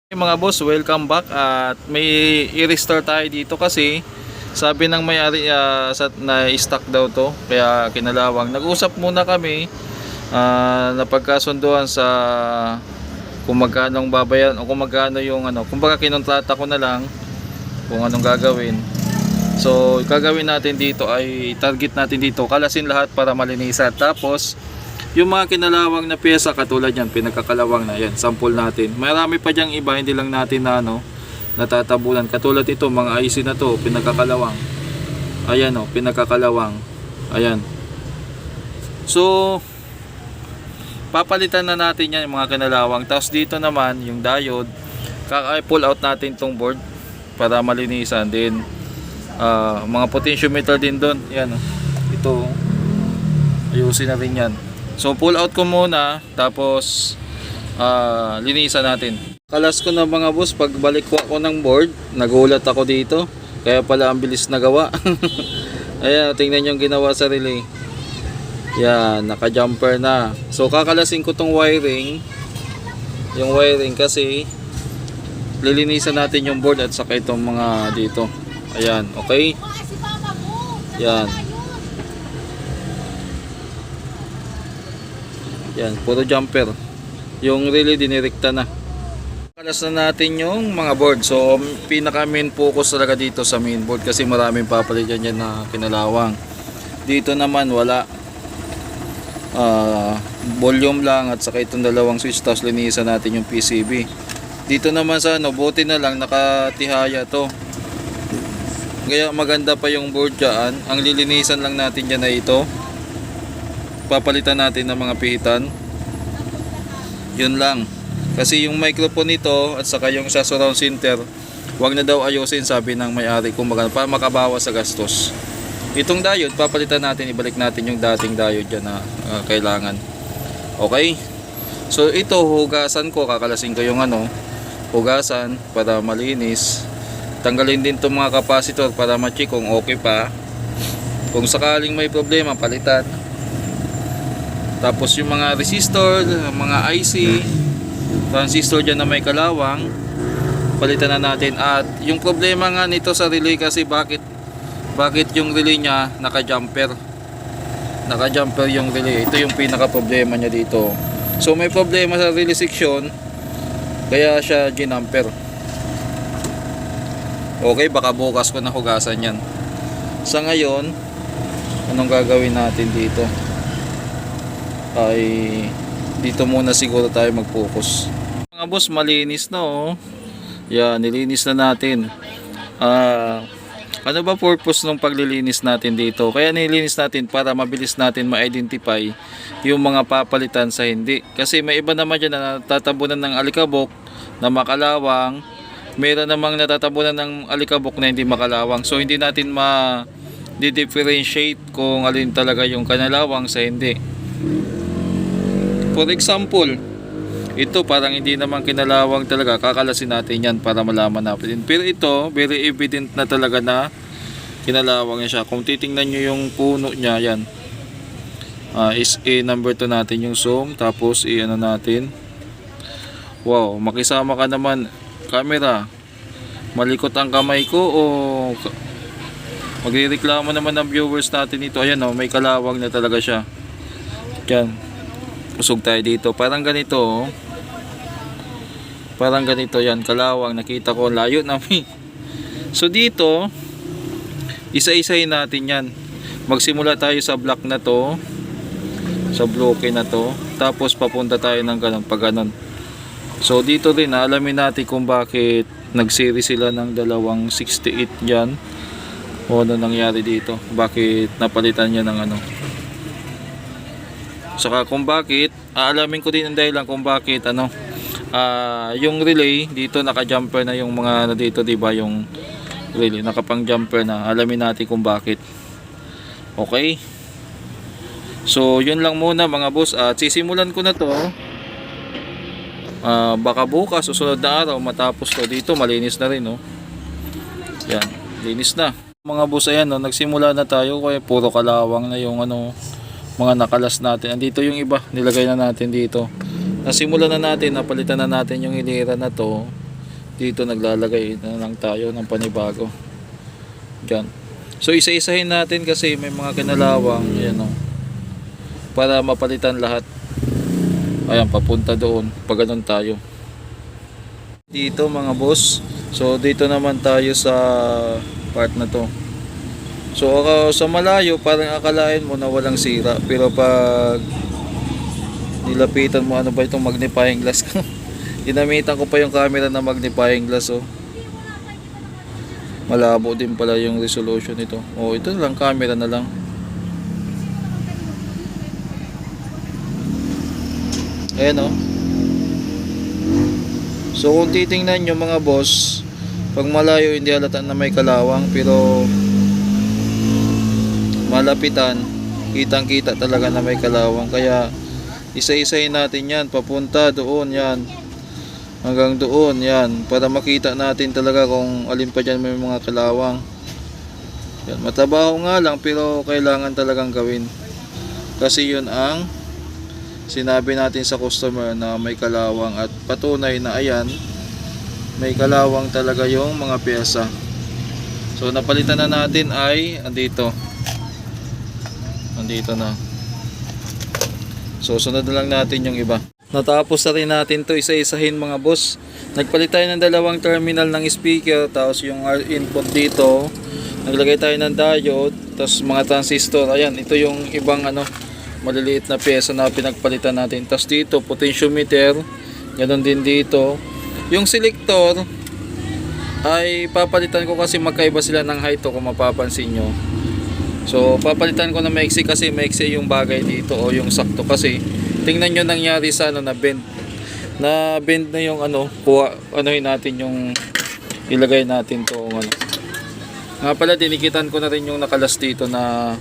Mga boss, welcome back at may i-restore tayo dito kasi sabi ng may-ari na stock daw to kaya kinalawang. Nag-usap muna kami napagkasunduan sa kung magkano ang babayaran o kung magkano yung kumbaga kinontrata ko na lang kung anong gagawin. So gagawin natin dito ay target natin dito kalasin lahat para malinisan, tapos yung mga kinalawang na pyesa katulad yan, pinagkakalawang na yan, sample natin. Marami pa dyang iba, hindi lang natin na natatabunan. Katulad ito, mga IC na to, pinagkakalawang. Ayan pinagkakalawang. Ayan. So, papalitan na natin yan yung mga kinalawang. Tapos dito naman, yung diode, pull out natin tong board para malinisan din. Mga potentiometer din doon. Yan ito, ayusin na rin yan. So pull out ko muna, tapos linisan natin. Kalas ko na mga boss, pagbalik ko ng board, nagulat ako dito. Kaya pala ang bilis na gawa. Ayan, tingnan yung ginawa sa relay. Yan, naka-jumper na. So kakalasin ko tong wiring. Yung wiring kasi lilinisan natin yung board at saka itong mga dito. Ayan, okay? Yan. Yan, puro jumper. Yung relay dinirekta na. Kalas na natin yung mga board. So, pinaka main focus talaga dito sa main board kasi maraming papalitan dyan na kinalawang. Dito naman wala. Volume lang at saka itong dalawang switch, tapos linisan natin yung PCB. Dito naman sa buti na lang nakatihaya to. Kaya maganda pa yung board dyan. Ang lilinisan lang natin dyan na ito. Papalitan natin ng mga pihitan. Yun lang. Kasi yung microphone nito at saka yung sa surround center, wag na daw ayusin, sabi ng may-ari, kumbaga para makabawas sa gastos. Itong diode papalitan natin, ibalik natin yung dating diode dyan na kailangan. Okay? So ito hugasan ko, kakalasin ko yung hugasan para malinis. Tanggalin din itong mga capacitor para ma-check kung okay pa. Kung sakaling may problema, palitan. Tapos yung mga resistor, mga IC, transistor dyan na may kalawang, palitan na natin. At yung problema nga nito sa relay kasi bakit yung relay niya naka-jumper yung relay. Ito yung pinaka problema niya dito. So may problema sa relay section, kaya siya ginamper. Okay, baka bukas ko na hugasan yan. Sa ngayon, anong gagawin natin dito? Ay dito muna siguro tayo mag-focus. Mga boss, malinis na Yan, nilinis na natin. Ano ba purpose ng paglilinis natin dito? Kaya nilinis natin para mabilis natin ma-identify yung mga papalitan sa hindi. Kasi may iba naman dyan na natatabunan ng alikabok na makalawang. Meron namang natatabunan ng alikabok na hindi makalawang. So hindi natin ma-differentiate kung alin talaga yung kanalawang sa hindi. For example, ito parang hindi naman kinalawang talaga, kakalasin natin yan para malaman natin. Pero ito, very evident na talaga na kinalawang siya. Kung titingnan nyo yung puno niya, yan. Is A number 2 natin yung zoom, tapos i-ano natin. Wow, makisama ka naman, camera. Malikot ang kamay ko o magrereklamo naman ng viewers natin ito. Ayan may kalawang na talaga siya. Yan. Usog tayo dito. Parang ganito Parang ganito yan. Kalawang. Nakita ko. Layo namin. So dito, isa-isahin natin yan. Magsimula tayo sa block na to. Sa bloke na to. Tapos papunta tayo ng ganun. Pag ganun. So dito din, alamin natin kung bakit nag-series sila ng dalawang 68 dyan. O ano nangyari dito. Bakit napalitan niya ng Saka kung bakit, aalamin ko din ang dahilan kung bakit yung relay dito naka-jumper na yung mga dito, diba, yung relay nakapang jumper na. Alamin natin kung bakit. Okay? So yun lang muna mga boss, at sisimulan ko na to. Baka bukas susunod na araw matapos to. Dito malinis na rin Yan, linis na. Mga boss, ayan nagsimula na tayo kaya puro kalawang na yung mga nakalas natin. Andito yung iba, nilagay na natin dito. Nasimulan na natin, napalitan na natin yung hilera na to. Dito naglalagay na lang tayo ng panibago. Diyan. So isa-isahin natin kasi may mga kinalawang, ayan o, para mapalitan lahat. Ayan, papunta doon pag ganun tayo. Dito mga boss, so dito naman tayo sa part na to. So sa malayo parang akalain mo na walang sira, pero pag nilapitan mo, ano ba itong magnifying glass ko? Ginamitan ko pa yung camera na magnifying glass, oh. Malabo din pala yung resolution nito. Oh, ito na lang, camera na lang. Ayan, oh. So kung titingnan nyo mga boss, pag malayo hindi halata na may kalawang, pero malapitan, kitang kita talaga na may kalawang. Kaya isa-isahin natin yan, papunta doon yan, hanggang doon yan, para makita natin talaga kung alin pa dyan may mga kalawang. Yan, matabaho nga lang pero kailangan talagang gawin, kasi yun ang sinabi natin sa customer na may kalawang, at patunay na ayan, may kalawang talaga yung mga pyesa. So napalitan na natin ay andito na. So sunod na lang natin yung iba. Natapos na rin natin to isa-isahin mga boss. Nagpalit tayo ng dalawang terminal ng speaker, tapos yung input dito, naglagay tayo ng diode, tapos mga transistor. Ayan, ito yung ibang maliliit na pyesa na pinagpalitan natin. Tapos dito potentiometer, ganoon din dito. Yung selector ay papalitan ko kasi magkaiba sila ng height kung mapapansin nyo. So papalitan ko na maiksi kasi maiksi yung bagay dito, o yung sakto, kasi tingnan nyo nangyari sa na bend na yung anuhin natin yung ilagay natin to nga pala, dinikitan ko na rin yung nakalas dito na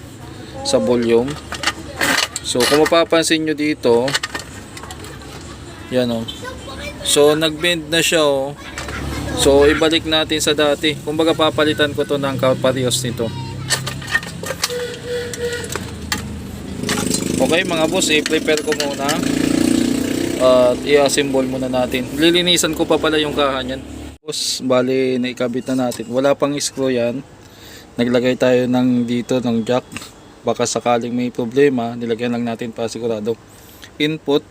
sa volume. So kung mapapansin nyo dito, yan so nagbend na siya So ibalik natin sa dati, kumbaga papalitan ko to ng kaparehas nito. Okay mga boss, i-prepare ko muna at i-assemble muna natin. Lilinisan ko pa pala yung kahan yan. Boss, bali naikabit na natin. Wala pang screw yan. Naglagay tayo dito ng jack. Baka sakaling may problema, nilagyan lang natin para sigurado. Input,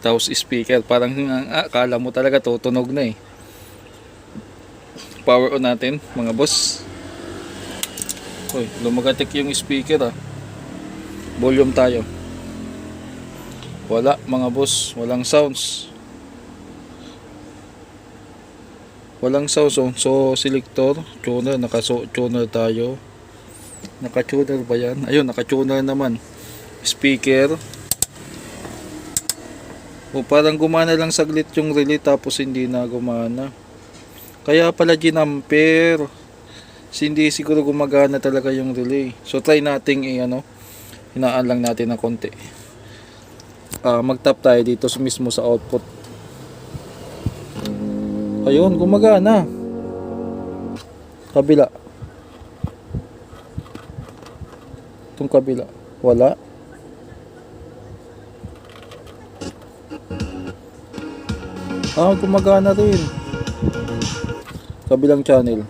tapos speaker. Parang akala mo talaga tutunog na eh. Power on natin mga boss. Uy, lumagatik yung speaker Volume tayo. Wala mga boss, walang sounds. Walang sounds. So selector, tuner, naka-tuner tayo. Naka-tuner ba yan? Ayun, naka-tuner naman. Speaker. Parang gumana lang saglit yung relay, tapos hindi na gumana. Kaya pala ginamper. Hindi siguro gumagana talaga yung relay. So try nating hinaan lang natin ng konti. Mag-tap tayo dito mismo sa output. Ayun, gumagana. Kabila. Itong kabila. Wala. Gumagana rin. Kabilang channel.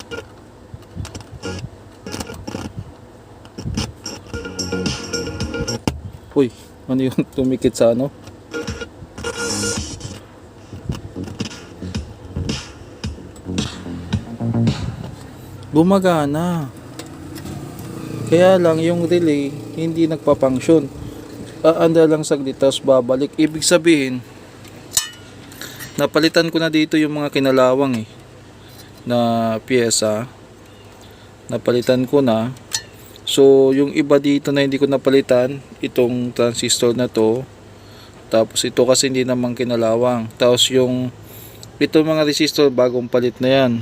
Uy, ano yung tumikit sa Gumagana. Kaya lang yung relay hindi nagpa-function. Aanda lang saglit tapos babalik. Ibig sabihin, napalitan ko na dito yung mga kinalawang na pyesa. Napalitan ko na. So yung iba dito na hindi ko napalitan, itong transistor na to, tapos ito kasi hindi naman kinalawang, tapos ito mga resistor bagong palit na yan,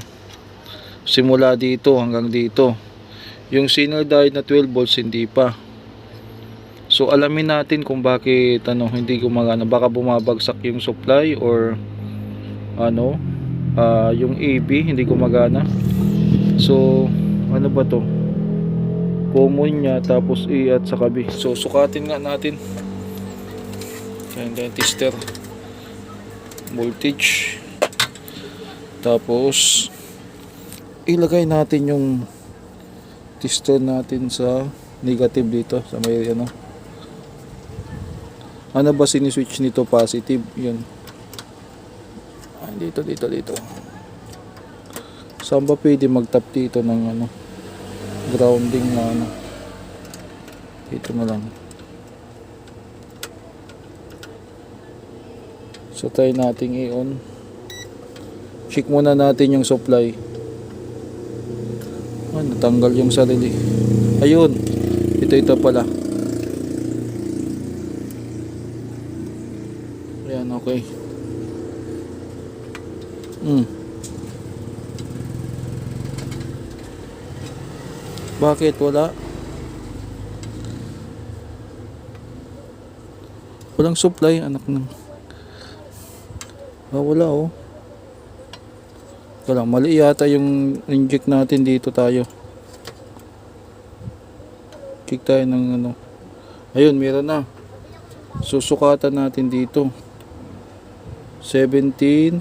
simula dito hanggang dito. Yung signal diode na 12 volts hindi pa. So alamin natin kung bakit hindi gumagana. Baka bumabagsak yung supply, or yung AB hindi gumagana. So ano ba to? Common niya, tapos E at sa kabi. So sukatin nga natin. Yan, tester voltage. Tapos ilagay natin yung tester natin sa negative dito sa may ano. Ano ba siniswitch nito? Positive. Yun. Dito. Saan ba pwede mag-tap dito ng ano? Grounding na ano? Dito na lang. So try nating i-on. Check muna natin yung supply. Natanggal yung sarili. Ayun. Ito pala. Ayan, okay. Bakit wala? Walang supply, anak ng. Wala oh. Wala, mali yata yung inject natin dito tayo. Check tayo ng ano. Ayun, meron na. Susukatan natin dito. 17.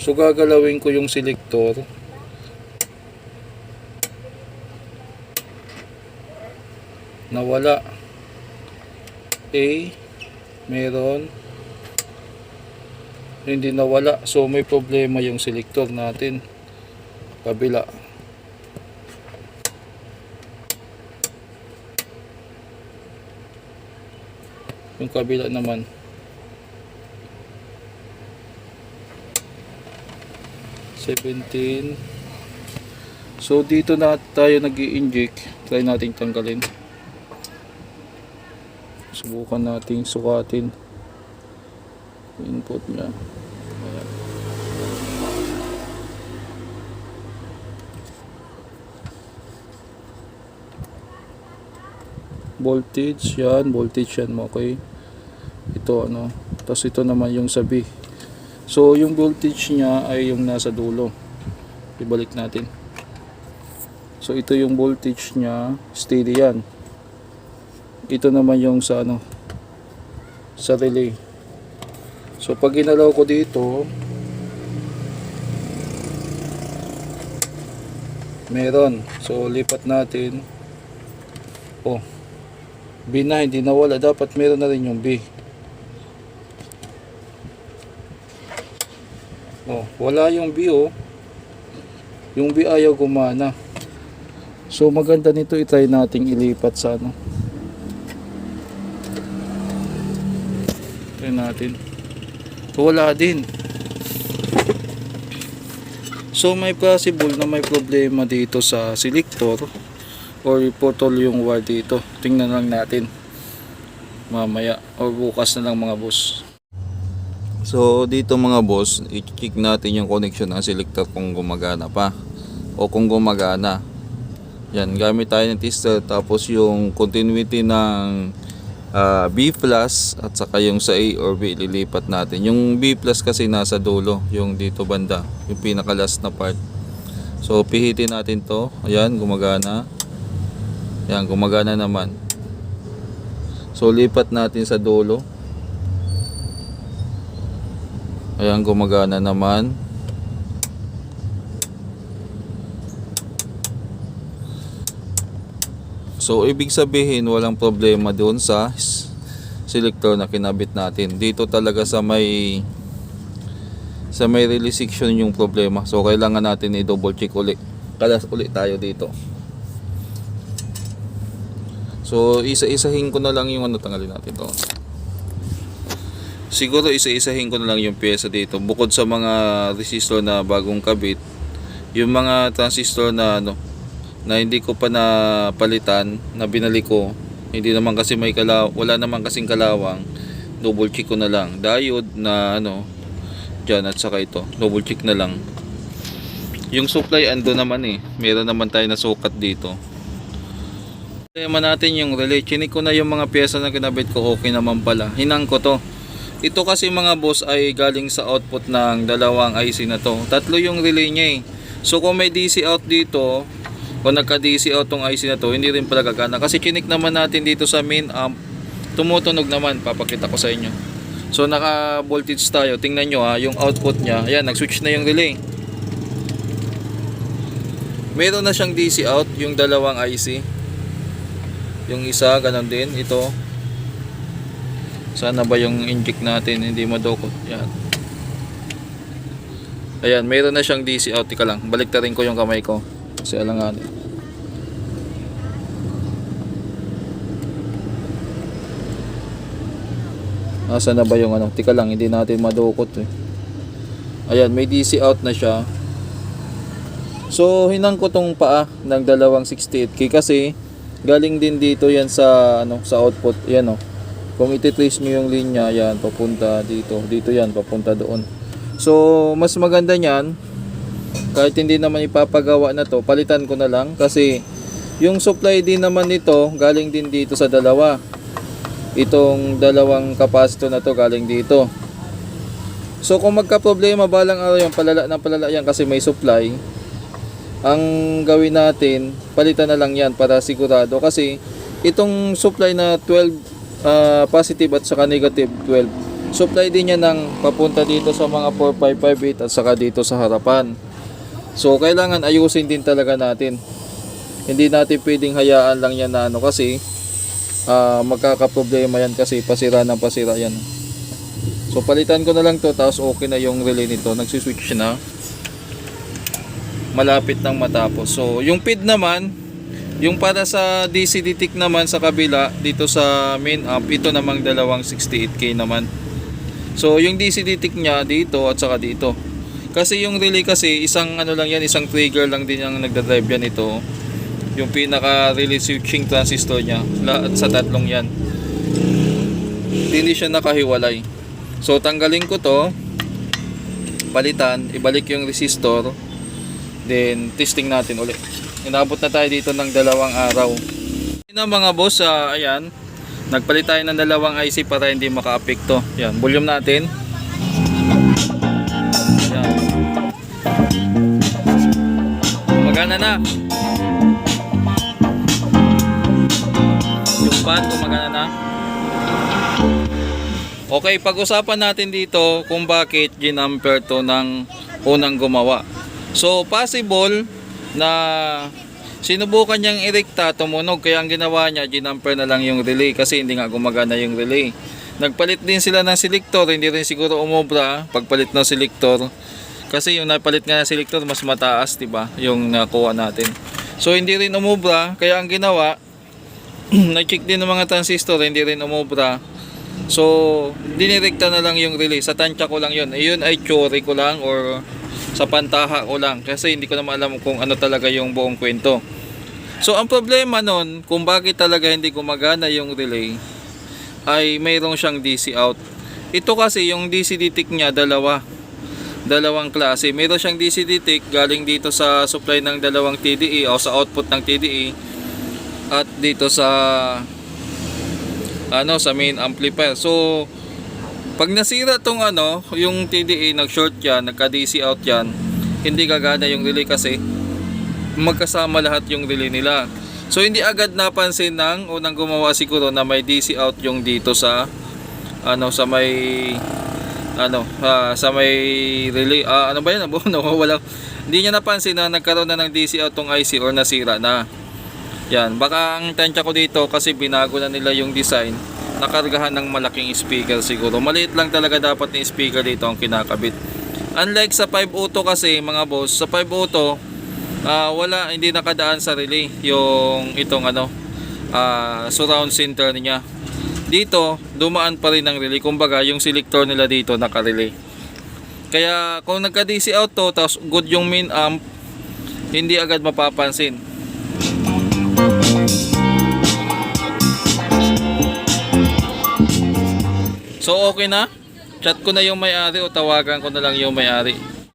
So gagalawin ko yung selector. Nawala. A. Meron. Hindi nawala. So may problema yung selector natin. Kabila. Yung kabila naman. $17. So dito na tayo nag-i-inject. Try nating tanggalin. Subukan nating sukatin input niya. Ayan. Voltage yan, okay. Ito ano, tapos ito naman yung sabi. So yung voltage niya ay yung nasa dulo. Ibalik natin. So ito yung voltage niya, steady yan. Ito naman yung sa ano, sa relay. So pag ginalaw ko dito, meron. So lipat natin. Oh, B na, hindi nawala. Dapat meron na rin yung B. Oh, wala yung B oh. Yung B ayaw gumana. So maganda nito, i-try nating ilipat sa ano. Try natin. So wala din. So may possible na may problema dito sa selector or putol yung wire dito. Tingnan lang natin mamaya or bukas na lang mga boss. So dito mga boss, i-check natin yung connection ng selector kung gumagana pa o kung gumagana. Yan, gamit tayo ng tester, tapos yung continuity ng B plus at saka yung sa A or B ililipat natin. Yung B plus kasi nasa dulo, yung dito banda, yung pinaka last na part. So pihitin natin to. Ayan, gumagana. Ayan, gumagana naman. So lipat natin sa dulo. Ayan, gumagana naman. So ibig sabihin walang problema doon sa selector na kinabit natin. Dito talaga sa may release section yung problema. So kailangan natin i-double check ulit. Kalas ulit tayo dito. So isa-isahin ko na lang yung ano, tanggalin natin to. Siguro isa-isahin ko na lang yung pyesa dito. Bukod sa mga resistor na bagong kabit, yung mga transistor na ano, na hindi ko pa napalitan, na binalik ko, hindi naman kasi wala naman kasing kalawang, double check ko na lang. Diode na ano dyan at saka ito, double check na lang. Yung supply ando naman meron naman tayo na sukat dito. Tema natin yung relay. Chinik ko na yung mga pyesa na kinabit ko, okay naman pala. Hinang ko to. Ito kasi mga boss ay galing sa output ng dalawang IC na to. Tatlo yung relay niya So kung may DC out dito, kung nagka-DC out tong IC na to, hindi rin pala gagana. Kasi chinik naman natin dito sa main amp, tumutunog naman. Papakita ko sa inyo. So naka voltage tayo. Tingnan nyo ha, yung output nya. Ayan, nag-switch na yung relay. Meron na siyang DC out, yung dalawang IC. Yung isa, ganun din. Ito. Sana ba yung inject natin hindi madukot. Yan. Ayan, meron na siyang DC out. Tika lang, baliktarin ko yung kamay ko. Kasi alanganin. Asa na ba yung ano? Tika lang, hindi natin madukot eh. Ayan, may DC out na siya. So, hinang ko tong paa ng dalawang 68K kasi galing din dito yan sa ano, sa output. Yan oh. Kung iti-trace nyo yung linya, yan papunta dito. Dito yan, papunta doon. So, mas maganda niyan kahit hindi naman ipapagawa na to, palitan ko na lang kasi yung supply din naman nito galing din dito sa dalawa. Itong dalawang capacitor na to galing dito. So, kung magka-problema balang araw yung palala ng palala yan kasi may supply, ang gawin natin, palitan na lang yan para sigurado kasi itong supply na 12 positive at saka negative 12, supply din yan ng papunta dito sa mga 4558 at saka dito sa harapan. So kailangan ayusin din talaga natin. Hindi natin pwedeng hayaan lang yan na ano kasi magkakaproblema yan kasi pasira ng pasira yan. So palitan ko na lang to tapos okay na yung relay nito, nagsiswitch na. Malapit nang matapos. So, yung feed naman, yung para sa DC DTIC naman sa kabila, dito sa main amp, ito namang dalawang 68K naman. So, yung DC DTIC nya dito at saka dito. Kasi yung relay kasi, isang ano lang yan, isang trigger lang din yung nagdadrive yan ito. Yung pinaka relay switching transistor nya, sa tatlong yan. Hindi siya nakahiwalay. So, tanggalin ko to, palitan, ibalik yung resistor. Then testing natin ulit. Inabot na tayo dito ng 2 araw. Na mga boss, ayan, nagpalit tayo ng 2 IC para hindi maka-apekto. Yan, volume natin. Yan. Gumagana na. Yung fan gumagana na. Okay, pag-usapan natin dito kung bakit ginamper to ng unang gumawa. So possible na sinubukan niyang irekta, tumunog, kaya ang ginawa niya, ginamper na lang yung relay kasi hindi nga gumagana yung relay. Nagpalit din sila ng selector, hindi rin siguro umobra pagpalit ng selector kasi yung napalit nga ng selector mas mataas, diba, yung nakuha natin. So hindi rin umobra, kaya ang ginawa nag-check din ng mga transistor, hindi rin umobra. So dinirekta na lang yung relay. Sa tansya ko lang yun. Ayun ay theory ko lang or sa pantaha ko lang kasi hindi ko naman alam kung ano talaga yung buong kwento. So ang problema nun kung bakit talaga hindi gumagana yung relay ay mayroong siyang DC out. Ito kasi yung DC DTIC nya dalawang klase. Mayroon siyang DC DTIC galing dito sa supply ng dalawang TDE o sa output ng TDE at dito sa sa main amplifier. So pag nasira tong yung TDA, nag-short yan, nagka-DC out yan, hindi gagana yung relay kasi magkasama lahat yung relay nila. So hindi agad napansin ng unang gumawa siguro na may DC out yung dito sa sa may sa may relay. Ano ba yan? Wala. Hindi niya napansin na nagkaroon na ng DC out tong IC or nasira na. Yan, baka ang tansya ko dito kasi binago na nila yung design. Nakargahan ng malaking speaker siguro. Maliit lang talaga dapat ng speaker dito ang kinakabit. Unlike sa 5 auto kasi mga boss, sa 5 auto hindi nakadaan sa relay yung itong surround center niya. Dito dumaan pa rin ang relay. Kumbaga yung selector nila dito naka-relay. Kaya kung nagka DC out to, tapos good yung main amp, hindi agad mapapansin. So okay na, chat ko na yung may-ari o tawagan ko na lang yung may-ari.